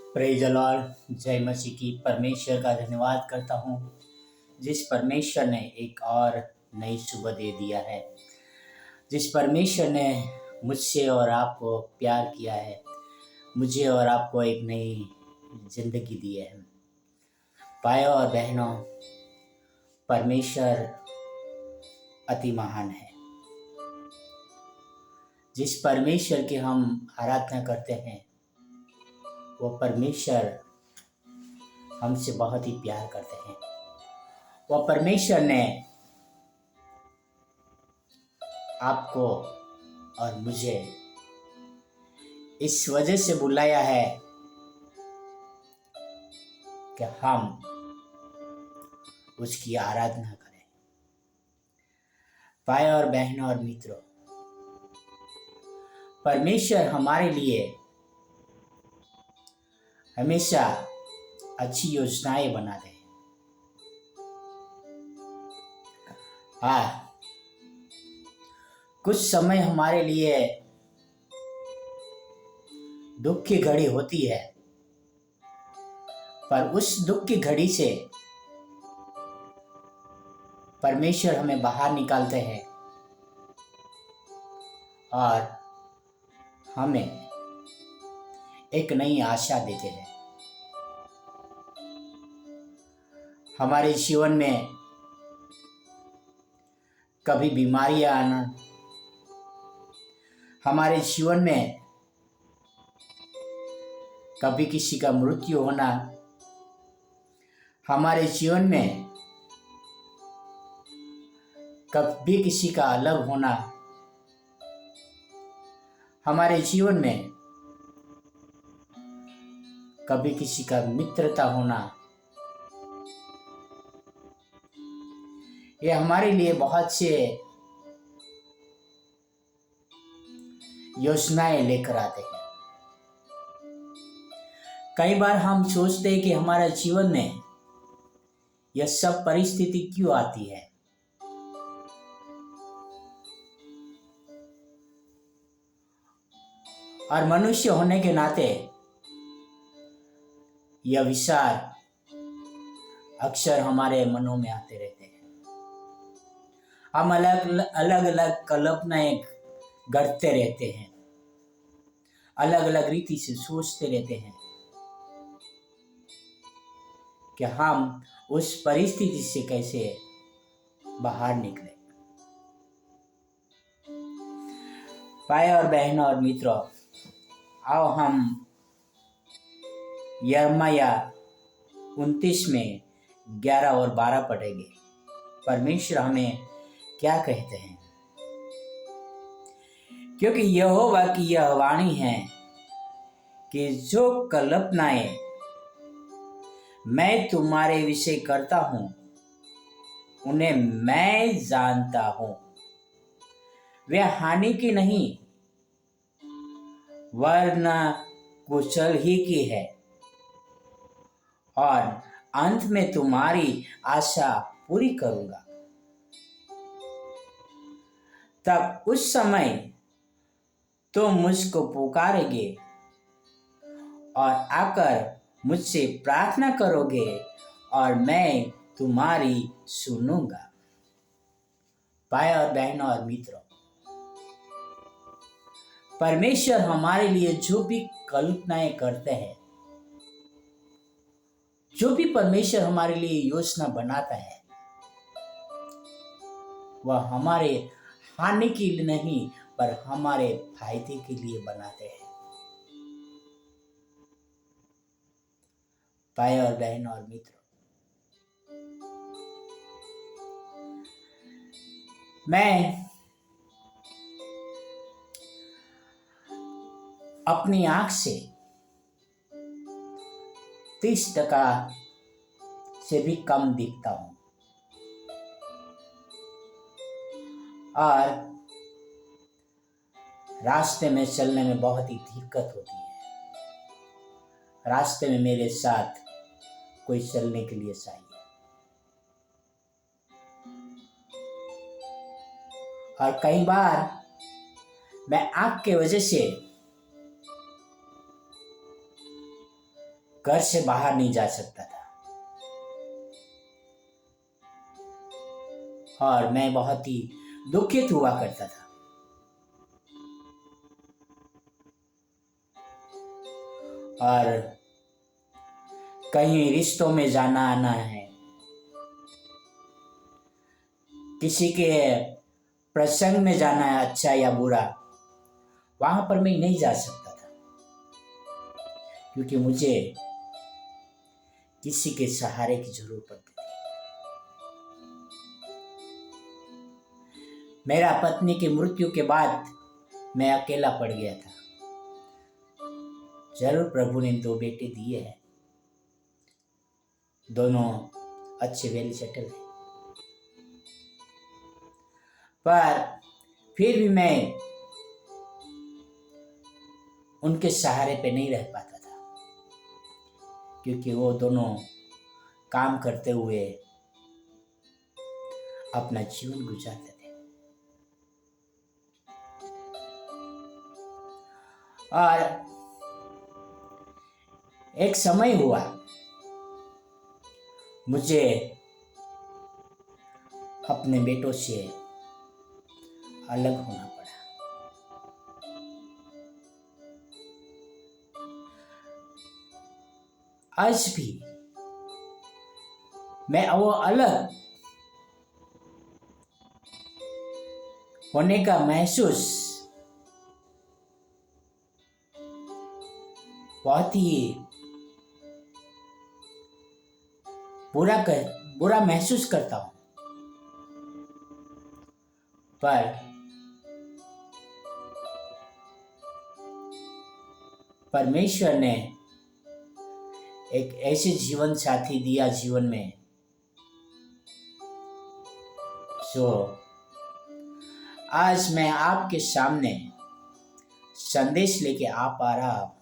Praise the Lord. जय मसीह की। परमेश्वर का धन्यवाद करता हूँ जिस परमेश्वर ने एक और नई सुबह दे दिया है, जिस परमेश्वर ने मुझसे और आपको प्यार किया है, मुझे और आपको एक नई जिंदगी दी है। भाइयों और बहनों, परमेश्वर अति महान है। जिस परमेश्वर की हम आराधना करते हैं वो परमेश्वर हमसे बहुत ही प्यार करते हैं। वह परमेश्वर ने आपको और मुझे इस वजह से बुलाया है कि हम उसकी आराधना करें। भाई और बहनों और मित्रों, परमेश्वर हमारे लिए हमेशा अच्छी योजनाएं बनाते हैं। हाँ, कुछ समय हमारे लिए दुख की घड़ी होती है, पर उस दुख की घड़ी से परमेश्वर हमें बाहर निकालते हैं और हमें एक नई आशा देते हैं। हमारे जीवन में कभी बीमारियां आना, हमारे जीवन में कभी किसी का मृत्यु होना, हमारे जीवन में कभी किसी का अलग होना, हमारे जीवन में कभी किसी का मित्रता होना, ये हमारे लिए बहुत से योजनाएं लेकर आते हैं। कई बार हम सोचते हैं कि हमारा जीवन में यह सब परिस्थिति क्यों आती है, और मनुष्य होने के नाते यह विचार अक्सर हमारे मनों में आते रहते हैं। हम अलग अलग कल्पनाएं गढ़ते रहते हैं, अलग अलग रीति से सोचते रहते हैं कि हम उस परिस्थिति से कैसे बाहर निकले। भाई और बहनों और मित्रों, आओ हम यिर्मयाह 29 में 11 और 12 पढ़ेंगे। परमेश्वर हमें क्या कहते हैं? क्योंकि यहोवा की यह वाणी है कि जो कल्पनाएं मैं तुम्हारे विषय करता हूं उन्हें मैं जानता हूं। वे हानि की नहीं वरन कुशल ही की है, और अंत में तुम्हारी आशा पूरी करूंगा। तब उस समय तुम मुझको पुकारोगे और आकर मुझसे प्रार्थना करोगे और मैं तुम्हारी सुनूंगा। भाई और बहनों और मित्रों, परमेश्वर हमारे लिए जो भी कल्पनाएं करते हैं, जो भी परमेश्वर हमारे लिए योजना बनाता है, वह हमारे हानि के लिए नहीं पर हमारे फायदे के लिए बनाते हैं। भाई और बहनों और मित्रों, मैं अपनी आंख से 30% से भी कम दिखता हूं, और रास्ते में चलने में बहुत ही दिक्कत होती है। रास्ते में मेरे साथ कोई चलने के लिए चाहिए, और कई बार मैं आंख के वजह से घर से बाहर नहीं जा सकता था और मैं बहुत ही दुखित हुआ करता था। और कहीं रिश्तों में जाना आना है, किसी के प्रसंग में जाना है, अच्छा या बुरा, वहां पर मैं नहीं जा सकता था क्योंकि मुझे किसी के सहारे की जरूरत पड़ती थी। मेरा पत्नी की मृत्यु के बाद मैं अकेला पड़ गया था। जरूर प्रभु ने 2 बेटे दिए हैं, दोनों अच्छे वेल सेटल हैं, पर फिर भी मैं उनके सहारे पे नहीं रह पाता था क्योंकि वो दोनों काम करते हुए अपना जीवन गुजारते थे। और एक समय हुआ मुझे अपने बेटों से अलग होना पड़ा। आज भी मैं वो अलग होने का महसूस बहुत ही बुरा महसूस करता हूं, पर परमेश्वर ने एक ऐसे जीवन साथी दिया जीवन में जो आज मैं आपके सामने संदेश लेके आ पा रहा हूं,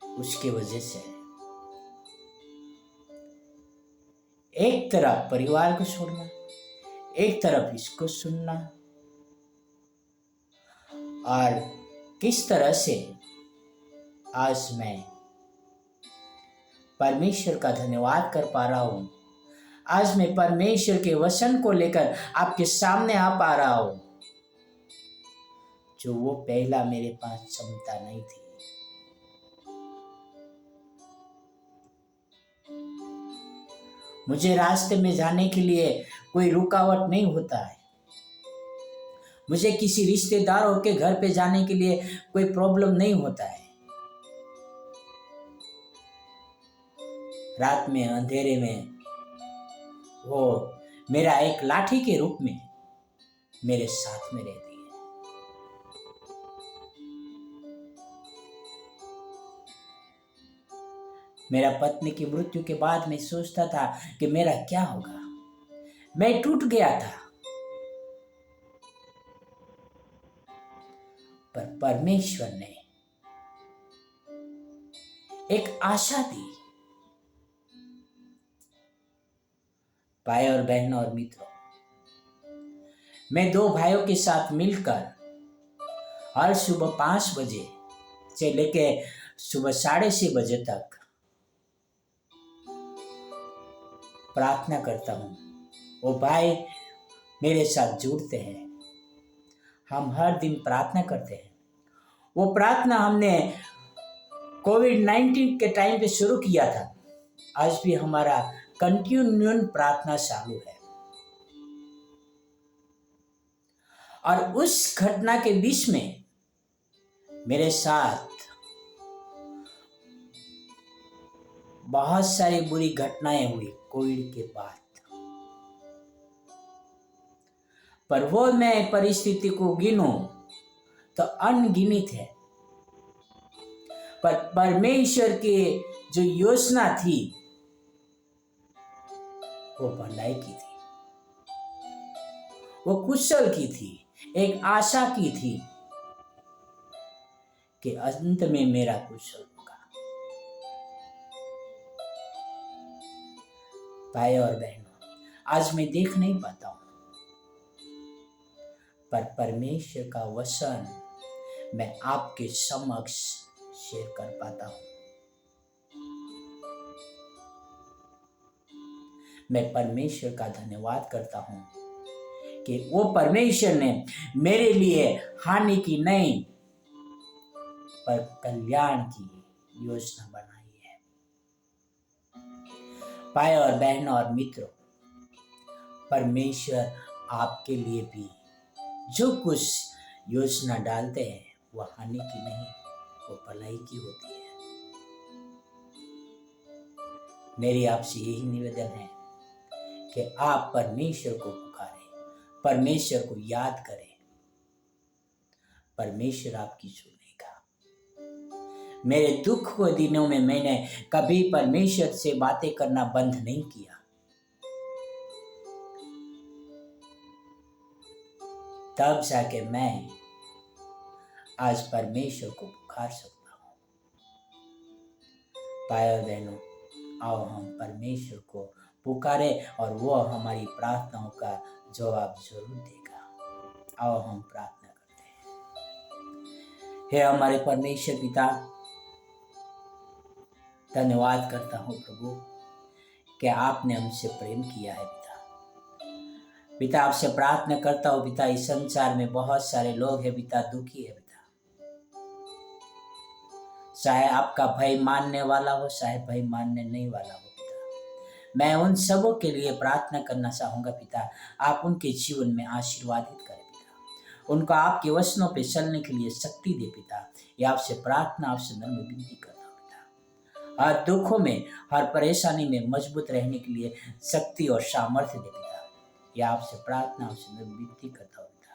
उसके वजह से। एक तरफ परिवार को छोड़ना, एक तरफ इसको सुनना, और किस तरह से आज मैं परमेश्वर का धन्यवाद कर पा रहा हूं। आज मैं परमेश्वर के वचन को लेकर आपके सामने आ पा रहा हूं, जो वो पहला मेरे पास क्षमता नहीं थी। मुझे रास्ते में जाने के लिए कोई रुकावट नहीं होता है। मुझे किसी रिश्तेदारों के घर पे जाने के लिए कोई प्रॉब्लम नहीं होता है। रात में अंधेरे में वो मेरा एक लाठी के रूप में मेरे साथ में रहती है। मेरा पत्नी की मृत्यु के बाद मैं सोचता था कि मेरा क्या होगा। मैं टूट गया था, पर परमेश्वर ने एक आशा दी। भाई और बहनों और मित्रों, मैं 2 भाइयों के साथ मिलकर हर सुबह 5 बजे से लेके सुबह 6:30 बजे तक प्रार्थना करता हूँ। वो भाई मेरे साथ जुड़ते हैं, हम हर दिन प्रार्थना करते हैं। वो प्रार्थना हमने कोविड-19 के टाइम पे शुरू किया था। आज भी हमारा कंटिन्यून प्रार्थना चालू है। और उस घटना के बीच में मेरे साथ बहुत सारी बुरी घटनाएं हुई कोविड के बाद, पर वो मैं परिस्थिति को गिनूं तो अनगिनत है। पर परमेश्वर की जो योजना थी वो भलाई की थी, वो कुशल की थी, एक आशा की थी कि अंत में मेरा कुशल होगा। भाई और बहनों, आज मैं देख नहीं पाता हूं, पर परमेश्वर का वचन मैं आपके समक्ष शेयर कर पाता हूं। मैं परमेश्वर का धन्यवाद करता हूँ कि वो परमेश्वर ने मेरे लिए हानि की नहीं पर कल्याण की योजना बनाई है। भाई और बहनों और मित्रों, परमेश्वर आपके लिए भी जो कुछ योजना डालते हैं वो हानि की नहीं, वो भलाई की होती है। मेरी आपसे यही निवेदन है कि आप परमेश्वर को पुकारें, परमेश्वर को याद करें, परमेश्वर आपकी सुनेगा। मेरे दुख के दिनों में मैंने कभी परमेश्वर से बातें करना बंद नहीं किया। तब जाके मैं आज परमेश्वर को पुकार सकता हूँ। भाई और बहनों, आओ हम परमेश्वर को पुकारे और वो हमारी प्रार्थनाओं का जवाब जरूर देगा। आओ हम प्रार्थना करते हैं। हे हमारे परमेश्वर पिता, धन्यवाद करता हूँ प्रभु कि आपने हमसे प्रेम किया है। पिता आपसे प्रार्थना करता हूँ पिता, इस संसार में बहुत सारे लोग हैं पिता, दुखी है पिता, चाहे आपका भय मानने वाला हो चाहे भय मानने नहीं वाला हो पिता। मैं उन सबों के लिए प्रार्थना करना चाहूँगा पिता, आप उनके जीवन में आशीर्वादित करें पिता, उनको आपके वचनों पे चलने के लिए शक्ति दे पिता। ये आपसे प्रार्थना, आपसे नम्र विनती करता हूँ पिता। हर दुखों में, हर परेशानी में मजबूत रहने के लिए शक्ति और सामर्थ्य दे पिता। ये आपसे प्रार्थना, आपसे नम्र विनती करता हूँ पिता।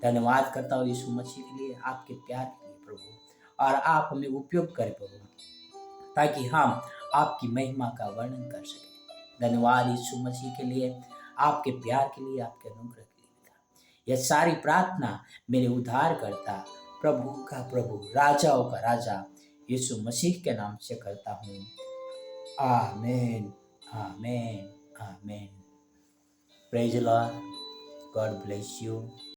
धन्यवाद करता हूँ यीशु मसीह के लिए, आपके प्यार के लिए प्रभु, और आप हमें उपयोग करें प्रभु, ताकि हम आपकी महिमा का वर्णन कर सकें। धन्यवाद यीशु मसीह के लिए, आपके प्यार के लिए, आपके अनुग्रह के लिए पिता। यह सारी प्रार्थना मेरे उद्धारकर्ता, प्रभु का प्रभु, राजाओं का राजा यीशु मसीह के नाम से करता हूँ। आमीन, आमीन, आमीन। Praise the Lord, God bless you.